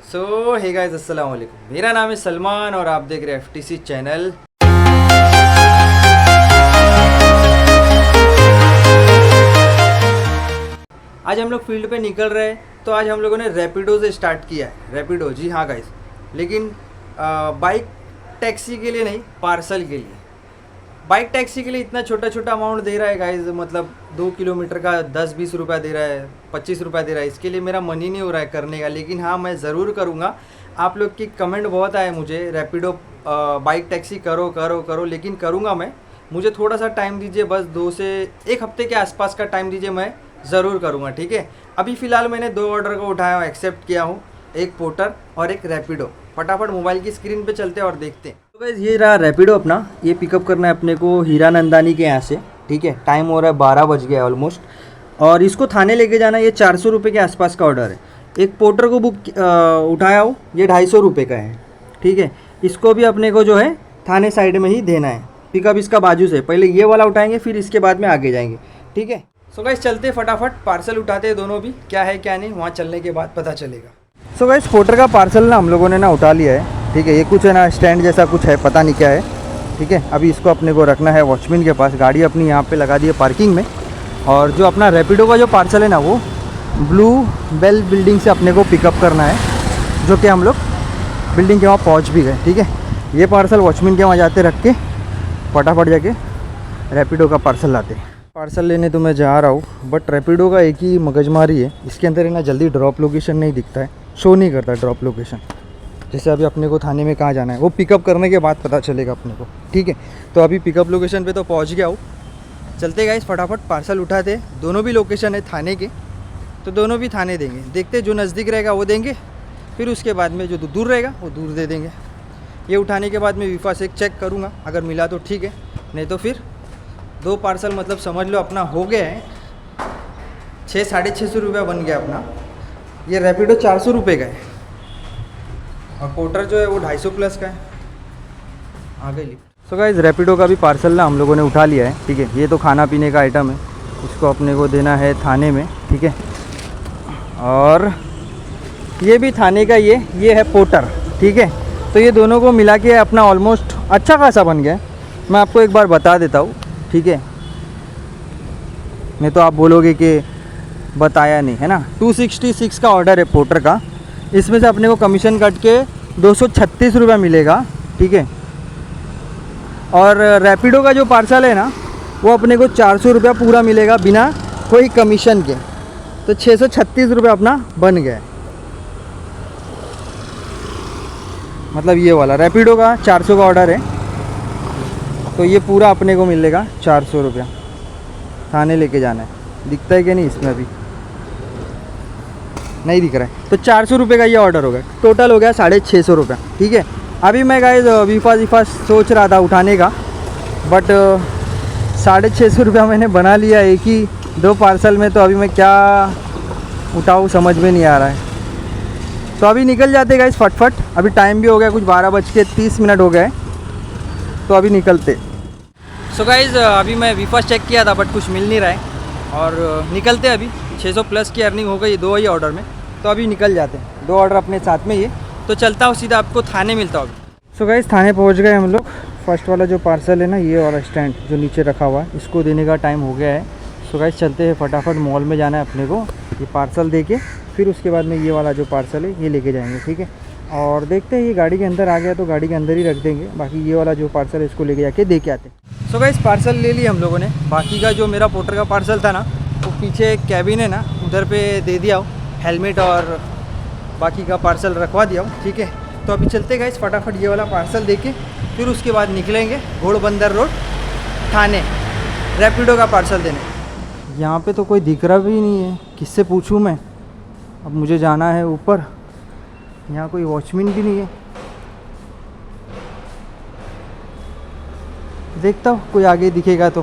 Hey guys, अस्सलाम वालेकुम। मेरा नाम है सलमान और आप देख रहे हैं एफटीसी चैनल। आज हम लोग फील्ड पे निकल रहे हैं, तो आज हम लोगों ने रैपिडो से स्टार्ट किया है। रैपिडो, जी हाँ गाइस, लेकिन बाइक टैक्सी के लिए नहीं, पार्सल के लिए। बाइक टैक्सी के लिए इतना छोटा छोटा अमाउंट दे रहा है गाइस, मतलब 2 किलोमीटर का 10-20 रुपया दे रहा है, 25 रुपया दे रहा है। इसके लिए मेरा मन ही नहीं हो रहा है करने का, लेकिन हाँ मैं ज़रूर करूँगा। आप लोग की कमेंट बहुत आए मुझे, रैपिडो बाइक टैक्सी करो करो करो, लेकिन करूँगा मैं। मुझे थोड़ा सा टाइम दीजिए, बस 2 से 1 हफ्ते के आसपास का टाइम दीजिए, मैं ज़रूर करूँगा, ठीक है। अभी फ़िलहाल मैंने 2 ऑर्डर को उठाया, एक्सेप्ट किया हूँ, एक पोर्टर और एक रैपिडो। फटाफट मोबाइल की स्क्रीन पे चलते हैं और देखते हैं। तो गाइस ये रहा रैपिडो अपना, ये पिकअप करना है अपने को हीरानंदानी के यहाँ से, ठीक है। टाइम हो रहा है 12 बज गया ऑलमोस्ट, और इसको थाने लेके जाना है। ये 400 रुपये के आसपास का ऑर्डर है। एक पोर्टर को उठाया हूँ, ये 250 रुपये का है, ठीक है। इसको भी अपने को जो है थाने साइड में ही देना है। पिकअप इसका बाजू से, पहले ये वाला उठाएंगे, फिर इसके बाद में आगे जाएंगे, ठीक है। सो गाइस चलते फटाफट, पार्सल उठाते हैं दोनों भी, क्या है क्या नहीं वहाँ चलने के बाद पता चलेगा। सो गाइस पोर्टर का पार्सल ना हम लोगों ने ना उठा लिया है, ठीक है। ये कुछ है ना स्टैंड जैसा कुछ है, पता नहीं क्या है, ठीक है। अभी इसको अपने को रखना है वॉचमैन के पास। गाड़ी अपनी यहाँ पे लगा दी है पार्किंग में। और जो अपना रैपिडो का जो पार्सल है ना, वो ब्लू बेल बिल्डिंग से अपने को पिकअप करना है, जो कि हम लोग बिल्डिंग के वहाँ पहुँच भी गए, ठीक है। ये पार्सल वॉचमैन के वहाँ जाते रख के फटाफट जाके रैपिडो का पार्सल लाते। पार्सल लेने तो मैं जा रहा हूँ, बट रैपिडो का एक ही मगजमारी है, इसके अंदर है ना जल्दी ड्रॉप लोकेशन नहीं दिखता है, शो नहीं करता ड्रॉप लोकेशन। जैसे अभी अपने को थाने में कहाँ जाना है, वो पिकअप करने के बाद पता चलेगा अपने को, ठीक है। तो अभी पिकअप लोकेशन पे तो पहुँच गया हूँ। चलते गाइस फटाफट पार्सल उठाते। दोनों भी लोकेशन है थाने के, तो दोनों भी थाने देंगे। देखते जो नज़दीक रहेगा वो देंगे, फिर उसके बाद में जो दूर रहेगा वो दूर दे देंगे। ये उठाने के बाद मैं वीफा से चेक करूँगा, अगर मिला तो ठीक है, नहीं तो फिर 2 पार्सल मतलब समझ लो अपना हो गया है। 600-650 रुपया बन गया अपना। ये रैपिडो 400 रुपये का है, और पोर्टर जो है वो 250 प्लस का है। आ गई लिफ्ट। सो गाइस रैपिडो का भी पार्सल ना हम लोगों ने उठा लिया है, ठीक है। ये तो खाना पीने का आइटम है, इसको अपने को देना है थाने में, ठीक है। और ये भी थाने का, ये है पोर्टर, ठीक है। तो ये दोनों को मिला के अपना ऑलमोस्ट अच्छा खासा बन गया। मैं आपको एक बार बता देता हूँ, ठीक है, नहीं तो आप बोलोगे कि बताया नहीं, है ना। 266 का ऑर्डर है पोर्टर का, इसमें से अपने को कमीशन कट के 236 रुपया मिलेगा, ठीक है। और रैपिडो का जो पार्सल है ना, वो अपने को 400 रुपया पूरा मिलेगा बिना कोई कमीशन के, तो 636 रुपया अपना बन गया है। मतलब ये वाला रैपिडो का 400 का ऑर्डर है, तो ये पूरा अपने को मिलेगा 400 रुपया। थाने लेके जाना है, दिखता है कि नहीं इसमें, अभी नहीं दिख रहा है। तो 400 रुपये का ये ऑर्डर हो गया, टोटल हो गया 650 रुपया, ठीक है। अभी मैं गाइस वीफा सोच रहा था उठाने का, बट 650 रुपया मैंने बना लिया एक ही 2 पार्सल में। तो अभी मैं क्या उठाऊँ समझ में नहीं आ रहा है। तो अभी निकल जाते गाइस फटफट, अभी टाइम भी हो गया कुछ 12:30 हो गए, तो अभी निकलते। सो गाइस अभी मैं वीफा चेक किया था, बट कुछ मिल नहीं रहा है, और निकलते अभी। 600 प्लस की अर्निंग हो गई 2 ही ऑर्डर में, तो अभी निकल जाते हैं। 2 ऑर्डर अपने साथ में ये, तो चलता हूँ सीधा, आपको थाने मिलता हूँ। सो गाइस थाने पहुँच गए हम लोग। फर्स्ट वाला जो पार्सल है ना, ये वाला स्टैंड जो नीचे रखा हुआ है, इसको देने का टाइम हो गया है। सो गाइस चलते हैं फटाफट, मॉल में जाना है अपने को, ये पार्सल दे के फिर उसके बाद में ये वाला जो पार्सल है ये लेके जाएंगे, ठीक है। और देखते हैं ये गाड़ी के अंदर आ गया तो गाड़ी के अंदर ही रख देंगे, बाकी ये वाला जो पार्सल है इसको लेके जाके दे के आते हैं। सो गाइस पार्सल ले लिया हम लोगों ने। बाकी का जो मेरा पोर्टर का पार्सल था ना, वो पीछे एक कैबिन है ना, उधर पे दे दिया हूँ, हेलमेट और बाकी का पार्सल रखवा दिया हूँ, ठीक है। तो अभी चलते गाइस फटाफट ये वाला पार्सल दे के, फिर उसके बाद निकलेंगे घोड़बंदर रोड थाने रैपिडो का पार्सल देने। यहाँ पे तो कोई दिख रहा भी नहीं है, किससे पूछूँ मैं। अब मुझे जाना है ऊपर, यहाँ कोई वॉचमैन भी नहीं है। देखता हूँ कोई आगे दिखेगा तो।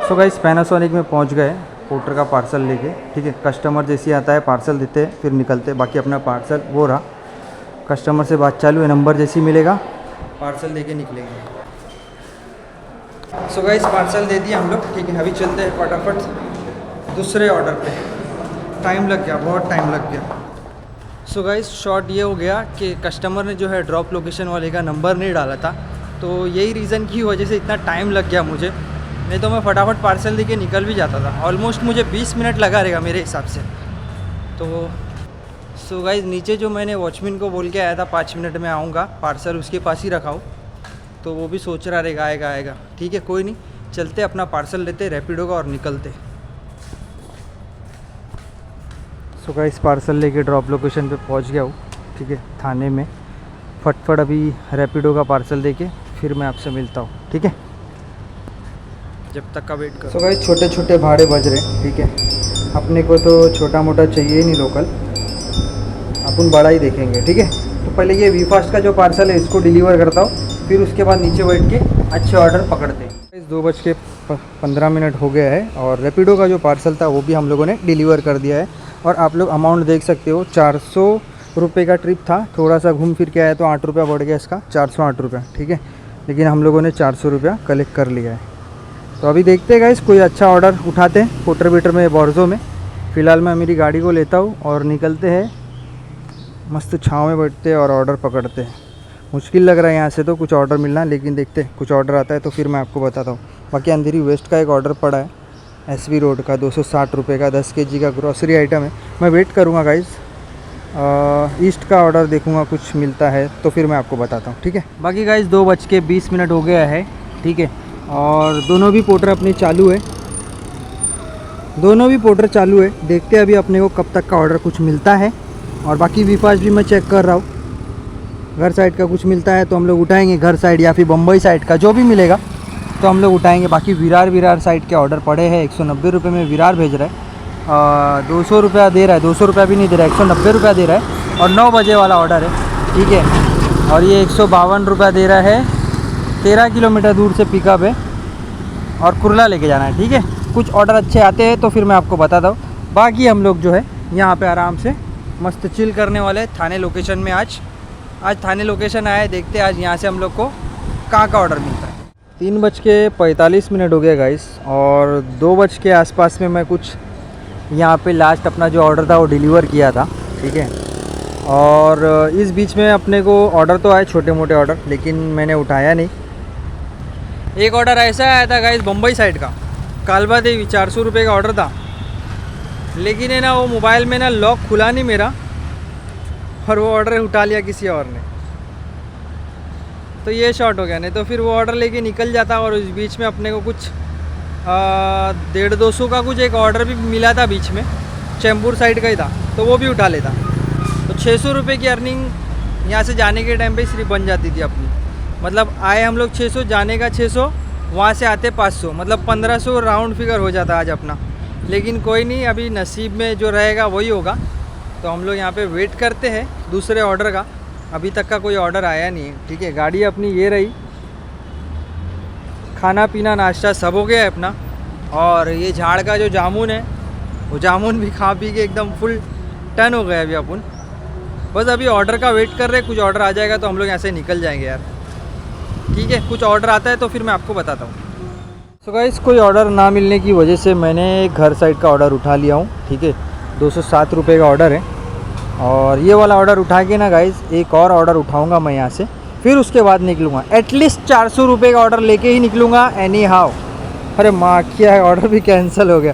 सो गाइस पैनासोनिक में पहुँच गए पोर्टर का पार्सल लेके, ठीक है। कस्टमर जैसे आता है पार्सल देते हैं, फिर निकलते। बाकी अपना पार्सल वो रहा, कस्टमर से बात चालू है, नंबर जैसी मिलेगा पार्सल लेके निकलेंगे। सो गाइस पार्सल दे दिया हम लोग, ठीक है। अभी चलते हैं फटाफट दूसरे ऑर्डर पे, टाइम लग गया, बहुत टाइम लग गया। सो गाइस शॉर्ट ये हो गया कि कस्टमर ने जो है ड्रॉप लोकेशन वाले का नंबर नहीं डाला था, तो यही रीज़न की वजह से इतना टाइम लग गया मुझे, नहीं तो मैं फटाफट पार्सल देके निकल भी जाता था। ऑलमोस्ट मुझे 20 मिनट लगा रहेगा मेरे हिसाब से। तो सो गाइस नीचे जो मैंने वॉचमैन को बोल के आया था 5 मिनट में आऊँगा, पार्सल उसके पास ही रखा हो, तो वो भी सोच रहा रहेगा आएगा आएगा। ठीक है कोई नहीं, चलते अपना पार्सल लेते रैपिडो का और निकलते। सो गाइस पार्सल लेके ड्रॉप लोकेशन पे पहुंच गया हूँ, ठीक है थाने में। फटफट अभी रैपिडो का पार्सल देके फिर मैं आपसे मिलता हूँ, ठीक है जब तक का वेट करो। सो गाइस छोटे छोटे भाड़े बज रहे, ठीक है अपने को तो छोटा मोटा चाहिए ही नहीं लोकल, अपन बड़ा ही देखेंगे, ठीक है। तो पहले ये वीफास्ट का जो पार्सल है इसको डिलीवर करता हूँ, फिर उसके बाद नीचे बैठ के अच्छे ऑर्डर पकड़ते हैं। 2:15 हो गया है और रैपिडो का जो पार्सल था वो भी हम लोगों ने डिलीवर कर दिया है। और आप लोग अमाउंट देख सकते हो, 400 रुपये का ट्रिप था, थोड़ा सा घूम फिर के आया तो 8 रुपया बढ़ गया इसका, 408 रुपया, ठीक है। लेकिन हम लोगों ने 400 रुपया कलेक्ट कर लिया है। तो अभी देखते हैं गाइस कोई अच्छा ऑर्डर उठाते हैं पोटर बीटर में, बोर्जो में। फ़िलहाल मैं मेरी गाड़ी को लेता हूँ और निकलते हैं, मस्त छाँव में बैठते हैं और ऑर्डर पकड़ते हैं। मुश्किल लग रहा है यहाँ से तो कुछ ऑर्डर मिलना, लेकिन देखते हैं कुछ ऑर्डर आता है तो फिर मैं आपको बताता हूँ। बाकी अंधेरी वेस्ट का एक ऑर्डर पड़ा है, SV रोड का 260 रुपये का 10 kg का ग्रॉसरी आइटम है। मैं वेट करूँगा गाइस, ईस्ट का ऑर्डर देखूँगा कुछ मिलता है तो फिर मैं आपको बताता हूँ, ठीक है। बाकी गाइस 2:20 हो गया है, ठीक है। और दोनों भी पोर्टर अपने चालू है, देखते हैं अभी अपने को कब तक का ऑर्डर कुछ मिलता है। और बाकी वीफास्ट भी मैं चेक कर रहा हूँ, घर साइड का कुछ मिलता है तो हम लोग उठाएंगे, घर साइड या फिर बम्बई साइड का जो भी मिलेगा तो हम लोग उठाएंगे। बाकी विरार साइड के ऑर्डर पड़े हैं, 190 रुपये में विरार भेज रहा है, 200 रुपया दे रहा है, 200 रुपया भी नहीं दे रहा है, 190 रुपया दे रहा है। और 9 बजे वाला ऑर्डर है, ठीक है। और ये 152 रुपया दे रहा है, 13 किलोमीटर दूर से पिकअप है और कुर्ला लेके जाना है, ठीक है। कुछ ऑर्डर अच्छे आते हैं तो फिर मैं आपको बताता हूँ। बाकी हम लोग जो है यहाँ पर आराम से मस्त चिल करने वाले हैं थाने लोकेशन में। आज थाने लोकेशन आया है, देखते हैं आज यहाँ से हम लोग को कहाँ का ऑर्डर मिलता है। 3:45 हो गया गाइस और 2 के आसपास में मैं कुछ यहाँ पे लास्ट अपना जो ऑर्डर था वो डिलीवर किया था, ठीक है। और इस बीच में अपने को ऑर्डर तो आए छोटे मोटे ऑर्डर, लेकिन मैंने उठाया नहीं। एक ऑर्डर ऐसा आया था गाइस बम्बई साइड का, कालबा देवी 400 रुपये का ऑर्डर था, लेकिन है ना वो मोबाइल में ना लॉक खुला नहीं मेरा और वो ऑर्डर उठा लिया किसी और ने, तो ये शॉर्ट हो गया। नहीं तो फिर वो ऑर्डर लेके निकल जाता और उस बीच में अपने को कुछ 150-200 का कुछ एक ऑर्डर भी मिला था बीच में, चैम्बूर साइड का ही था, तो वो भी उठा लेता। तो 600 रुपये की अर्निंग यहाँ से जाने के टाइम पे सिर्फ बन जाती थी अपनी। मतलब आए हम लोग 600, जाने का 600, वहाँ से आते 500, मतलब 1500 राउंड फिगर हो जाता आज अपना। लेकिन कोई नहीं, अभी नसीब में जो रहेगा वही होगा। तो हम लोग यहाँ पे वेट करते हैं दूसरे ऑर्डर का, अभी तक का कोई ऑर्डर आया नहीं है, ठीक है। गाड़ी अपनी ये रही, खाना पीना नाश्ता सब हो गया है अपना। और ये झाड़ का जो जामुन है वो जामुन भी खा पी के एकदम फुल टन हो गया अभी अपन। बस अभी ऑर्डर का वेट कर रहे हैं, कुछ ऑर्डर आ जाएगा तो हम लोग यहाँ से निकल जाएंगे यार, ठीक है। कुछ ऑर्डर आता है तो फिर मैं आपको बताता हूँ। सो गाइस कोई ऑर्डर ना मिलने की वजह से मैंने घर साइड का ऑर्डर उठा लिया हूँ, ठीक है। 207 रुपये का ऑर्डर है और ये वाला ऑर्डर उठा के ना गाइस एक और ऑर्डर उठाऊंगा मैं यहाँ से, फिर उसके बाद निकलूँगा। एटलीस्ट 400 रुपये का ऑर्डर लेके ही निकलूँगा एनी हाउ। अरे माँ क्या है, ऑर्डर भी कैंसिल हो गया।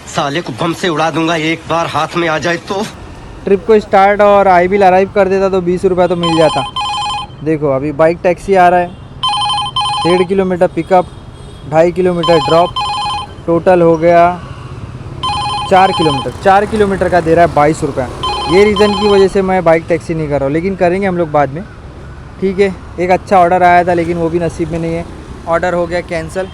साले को बम से उड़ा दूंगा एक बार हाथ में आ जाए तो। ट्रिप को स्टार्ट और आई बिल अराइव कर देता तो 20 रुपया तो मिल जाता। देखो अभी बाइक टैक्सी आ रहा है, 1.5 kilometre pickup, 2.5 kilometre drop, total हो गया 4 किलोमीटर। 4 किलोमीटर का दे रहा है 22 रुपया। ये रीज़न की वजह से मैं बाइक टैक्सी नहीं कर रहा हूँ, लेकिन करेंगे हम लोग बाद में, ठीक है। एक अच्छा ऑर्डर आया था लेकिन वो भी नसीब में नहीं है, ऑर्डर हो गया कैंसिल,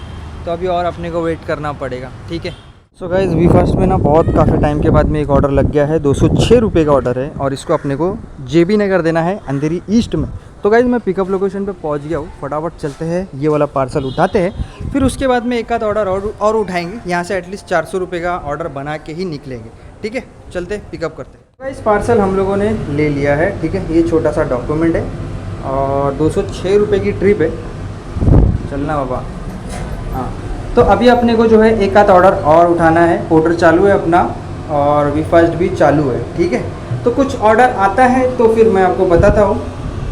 तो अभी और अपने को वेट करना पड़ेगा, ठीक है। सो गाइस वीफास्ट में ना बहुत काफ़ी टाइम के बाद में एक ऑर्डर लग गया है, 206 रुपये का ऑर्डर है और इसको अपने को JB नगर देना है अंधेरी ईस्ट में। तो गाइस मैं पिकअप लोकेशन पे पहुंच गया हूँ, फटाफट चलते हैं ये वाला पार्सल उठाते हैं, फिर उसके बाद में एक आध ऑर्डर और उठाएंगे। यहाँ से एटलीस्ट 400 रुपये का ऑर्डर बना के ही निकलेंगे, ठीक है। चलते पिकअप करते हैं। गाइस पार्सल हम लोगों ने ले लिया है, ठीक है। ये छोटा सा डॉक्यूमेंट है और 206 रुपये की ट्रिप है, चलना बाबा। हाँ तो अभी अपने को जो है एक आध ऑर्डर और उठाना है, पोर्टर चालू है अपना और वी फास्ट भी चालू है, ठीक है। तो कुछ ऑर्डर आता है तो फिर मैं आपको बताता हूँ।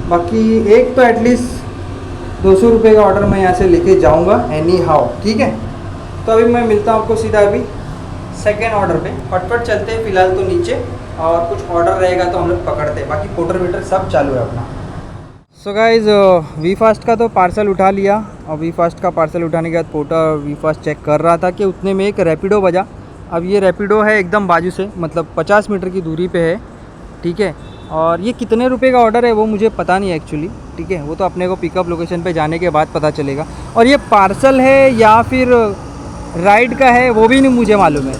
बाकी एक तो एटलीस्ट 200 रुपये का ऑर्डर मैं यहाँ से लेके जाऊँगा एनी हाउ, ठीक है। तो अभी मैं मिलता हूँ आपको सीधा अभी सेकेंड ऑर्डर पे। फटफट चलते हैं फ़िलहाल तो नीचे, और कुछ ऑर्डर रहेगा तो हम लोग पकड़ते हैं। बाकी पोर्टर वीटर सब चालू है अपना। सो गाइज़, वी फास्ट का तो पार्सल उठा लिया, और वी फास्ट का पार्सल उठाने के बाद पोर्टर वी फास्ट चेक कर रहा था कि उतने में एक रैपिडो बजा। अब ये रैपिडो है एकदम बाजू से, मतलब 50 मीटर की दूरी पे है, ठीक है। और ये कितने रुपए का ऑर्डर है वो मुझे पता नहीं एक्चुअली, ठीक है। वो तो अपने को पिकअप लोकेशन पे जाने के बाद पता चलेगा। और ये पार्सल है या फिर राइड का है वो भी नहीं मुझे मालूम है,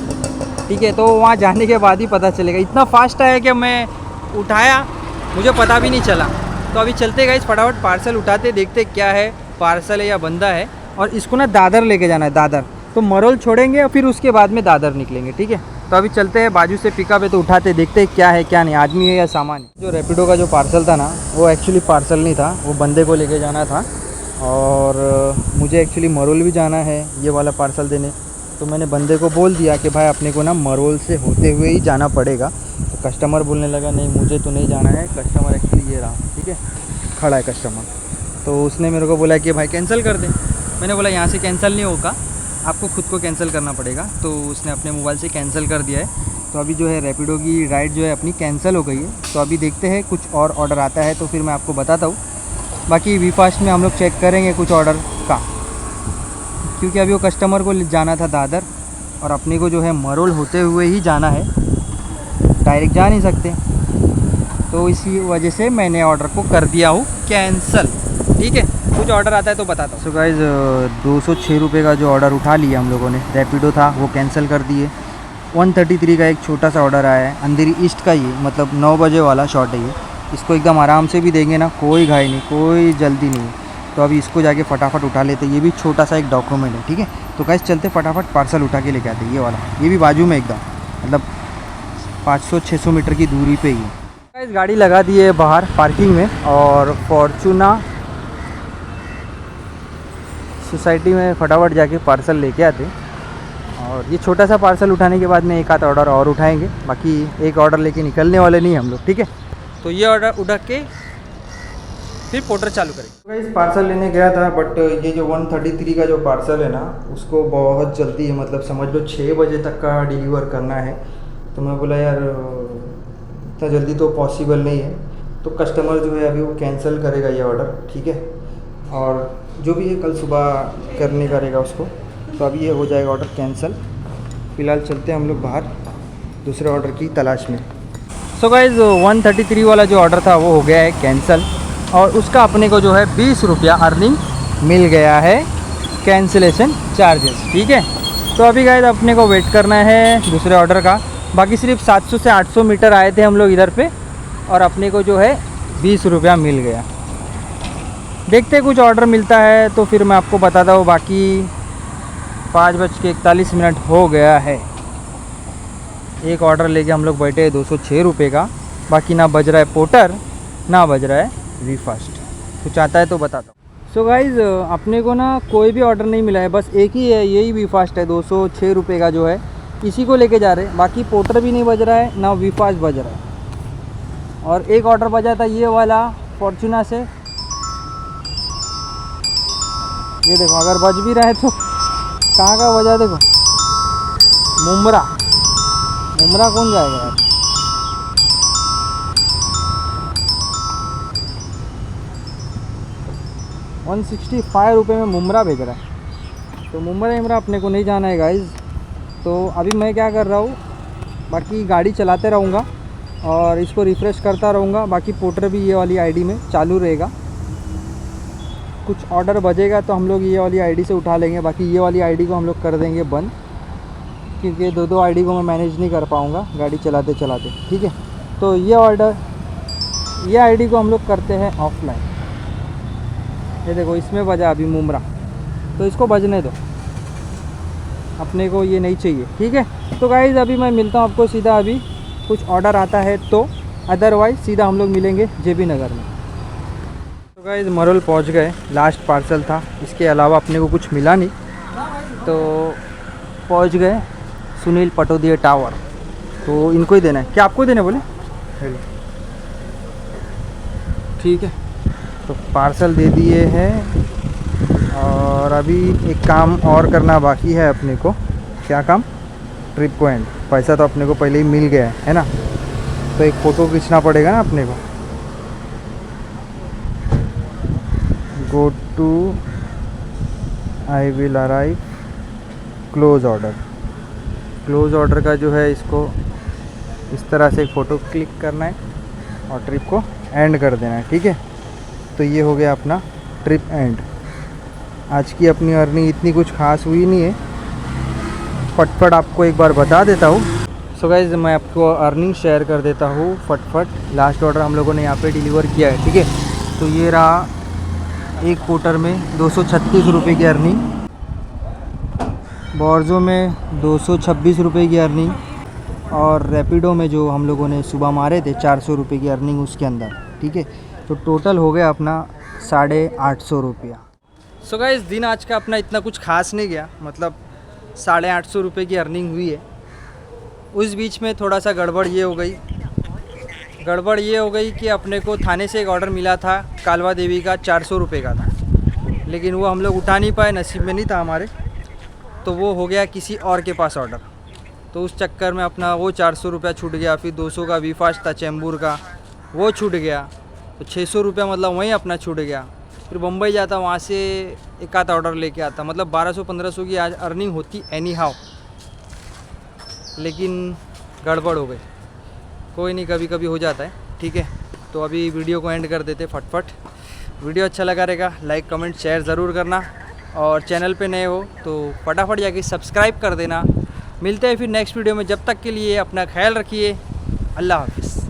ठीक है। तो वहाँ जाने के बाद ही पता चलेगा। इतना फास्ट है कि मैं उठाया, मुझे पता भी नहीं चला। तो अभी चलते गाइस, फटाफट पार्सल उठाते, देखते क्या है, पार्सल है या बंदा है। और इसको ना दादर लेके जाना है, दादर। तो मरोल छोड़ेंगे और फिर उसके बाद में दादर निकलेंगे, ठीक है। तो अभी चलते हैं, बाजू से पिकअप है तो उठाते, देखते हैं क्या है क्या नहीं, आदमी है या सामान है। जो रैपिडो का जो पार्सल था ना, वो एक्चुअली पार्सल नहीं था, वो बंदे को लेके जाना था। और मुझे एक्चुअली मरोल भी जाना है ये वाला पार्सल देने। तो मैंने बंदे को बोल दिया कि भाई अपने को ना मरोल से होते हुए ही जाना पड़ेगा। तो कस्टमर बोलने लगा नहीं मुझे तो नहीं जाना है। कस्टमर एक्चुअली ये रहा, ठीक है, खड़ा है कस्टमर। तो उसने मेरे को बोला कि भाई कैंसिल कर दे। मैंने बोला यहाँ से कैंसिल नहीं होगा, आपको खुद को कैंसिल करना पड़ेगा। तो उसने अपने मोबाइल से कैंसिल कर दिया है। तो अभी जो है रैपिडो की राइड जो है अपनी कैंसिल हो गई है। तो अभी देखते हैं कुछ और ऑर्डर आता है तो फिर मैं आपको बताता हूँ। बाकी वी फास्ट में हम लोग चेक करेंगे कुछ ऑर्डर का, क्योंकि अभी वो कस्टमर को जाना था दादर, और अपने को जो है मरोल होते हुए ही जाना है, डायरेक्ट जा नहीं सकते। तो इसी वजह से मैंने ऑर्डर को कर दिया हूँ कैंसिल, ठीक है। कुछ ऑर्डर आता है तो बताता हूँ। सो गाइज़, 206 रुपये का जो ऑर्डर उठा लिया हम लोगों ने, रैपिडो था वो कैंसिल कर दिए। 133 का एक छोटा सा ऑर्डर आया है, अंधेरी ईस्ट का, ये मतलब 9 बजे वाला शॉट है ये। इसको एकदम आराम से भी देंगे ना, कोई घाई नहीं, कोई जल्दी नहीं। तो अभी इसको जाके फटाफट उठा लेते। ये भी छोटा सा एक डॉक्यूमेंट है, ठीक है। तो गाइस चलते फटाफट पार्सल उठा के लेके आते। ये वाला, ये भी बाजू में एकदम, मतलब 500-600 मीटर की दूरी पे ही है। गाइस गाड़ी लगा दी है बाहर पार्किंग में, और फॉर्चूना सोसाइटी में फटाफट जाके पार्सल लेके आते। और ये छोटा सा पार्सल उठाने के बाद में एक आध ऑर्डर और उठाएंगे। बाकी एक ऑर्डर लेके निकलने वाले नहीं हम लोग, ठीक है। तो ये ऑर्डर उठा के फिर पोर्टर चालू करेंगे। इस पार्सल लेने गया था, बट ये जो 133 का जो पार्सल है ना, उसको बहुत जल्दी है, मतलब समझ लो 6 बजे तक का डिलीवर करना है। तो मैं बोला यार इतना जल्दी तो पॉसिबल नहीं है। तो कस्टमर जो है अभी वो कैंसिल करेगा ये ऑर्डर, ठीक है। और जो भी है कल सुबह करने का रहेगा उसको। तो अभी ये हो जाएगा ऑर्डर कैंसिल। फ़िलहाल चलते हैं हम लोग बाहर दूसरे ऑर्डर की तलाश में। सो गाइज़, 133 वाला जो ऑर्डर था वो हो गया है कैंसिल, और उसका अपने को जो है 20 रुपया अर्निंग मिल गया है, कैंसिलेशन चार्जेस, ठीक है। तो अभी गाइस अपने को वेट करना है दूसरे ऑर्डर का। बाकी सिर्फ 700 से 800 मीटर आए थे हम लोग इधर पे, और अपने को जो है 20 रुपया मिल गया। देखते कुछ ऑर्डर मिलता है तो फिर मैं आपको बताता हूँ। बाकी 5:41 हो गया है। एक ऑर्डर लेके हम लोग बैठे हैं 206 रुपये का। बाकी ना बज रहा है पोर्टर, ना बज रहा है वी फास्ट। कुछ आता है तो बताता हूँ। सो गाइज़, अपने को ना कोई भी ऑर्डर नहीं मिला है, बस एक ही है, यही वी फास्ट है 206 रुपये का जो है, इसी को लेके जा रहे हैं। बाकी पोर्टर भी नहीं बज रहा है, ना वी फास्ट बज रहा है। और एक ऑर्डर बजा था ये वाला फॉर्चूना से, ये देखो अगर बज भी रहा है तो कहाँ का बजा, देखो मुमरा कौन जाएगा यार। ₹165 में मुमरा भेज रहा है। तो मुमरा अपने को नहीं जाना है गाइज़। तो अभी मैं क्या कर रहा हूँ, बाकी गाड़ी चलाते रहूँगा और इसको रिफ़्रेश करता रहूँगा। बाकी पोर्टर भी ये वाली आईडी में चालू रहेगा। कुछ ऑर्डर बजेगा तो हम लोग ये वाली आईडी से उठा लेंगे। बाकी ये वाली आईडी को हम लोग कर देंगे बंद, क्योंकि दो आईडी को मैं मैनेज नहीं कर पाऊँगा गाड़ी चलाते चलाते, ठीक है। तो ये आईडी को हम लोग करते हैं ऑफलाइन। ये देखो इसमें बजा अभी मुमरा, तो इसको बजने दो, अपने को ये नहीं चाहिए, ठीक है। तो गाइज़ अभी मैं मिलता हूँ आपको सीधा, अभी कुछ ऑर्डर आता है तो, अदरवाइज़ सीधा हम लोग मिलेंगे JB नगर में। तो गाइज़ मरोल पहुँच गए, लास्ट पार्सल था, इसके अलावा अपने को कुछ मिला नहीं। तो पहुँच गए सुनील पटोदिया टावर, तो इनको ही देना है। क्या आपको देना है बोले? ठीक है, तो पार्सल दे दिए हैं। और अभी एक काम और करना बाकी है अपने को। क्या काम? ट्रिप को एंड। पैसा तो अपने को पहले ही मिल गया है ना, तो एक फ़ोटो खींचना पड़ेगा ना अपने को। Go to I will arrive close order. Close order का जो है इसको इस तरह से एक फ़ोटो क्लिक करना है और ट्रिप को एंड कर देना है। ठीक है, तो ये हो गया अपना ट्रिप एंड। आज की अपनी अर्निंग इतनी कुछ खास हुई नहीं है, फटफट आपको एक बार बता देता हूँ। सो गाइस, मैं आपको अर्निंग शेयर कर देता हूँ फटफट। लास्ट ऑर्डर हम लोगों ने यहाँ पे डिलीवर किया है। ठीक है, तो ये रहा एक पोर्टर में 236 रुपये की अर्निंग, बोर्जो में 226 रुपये की अर्निंग, और रैपिडो में जो हम लोगों ने सुबह मारे थे 400 रुपये की अर्निंग उसके अंदर। ठीक है, तो टोटल हो गया अपना 850 रुपया। सो गाइस, दिन आज का अपना इतना कुछ खास नहीं गया, मतलब 850 रुपये की अर्निंग हुई है। उस बीच में थोड़ा सा गड़बड़ ये हो गई कि अपने को थाने से एक ऑर्डर मिला था कालवा देवी का 400 रुपये का था, लेकिन वो हम लोग उठा नहीं पाए, नसीब में नहीं था हमारे, तो वो हो गया किसी और के पास ऑर्डर। तो उस चक्कर में अपना वो 400 रुपया छूट गया। फिर 200 का वीफास्ट था चैम्बूर का, वो छूट गया। तो 600 रुपया मतलब वहीं अपना छूट गया। फिर बम्बई जाता, वहाँ से एक आध ऑर्डर लेके आता, मतलब 1200-1500 की आज अर्निंग होती एनी हाउ, लेकिन गड़बड़ हो गई। कोई नहीं, कभी कभी हो जाता है। ठीक है, तो अभी वीडियो को एंड कर देते फटफट। वीडियो अच्छा लगा रहेगा लाइक कमेंट शेयर ज़रूर करना, और चैनल पे नए हो तो फटाफट जाके सब्सक्राइब कर देना। मिलते हैं फिर नेक्स्ट वीडियो में, जब तक के लिए अपना ख्याल रखिए। अल्लाह हाफिज़।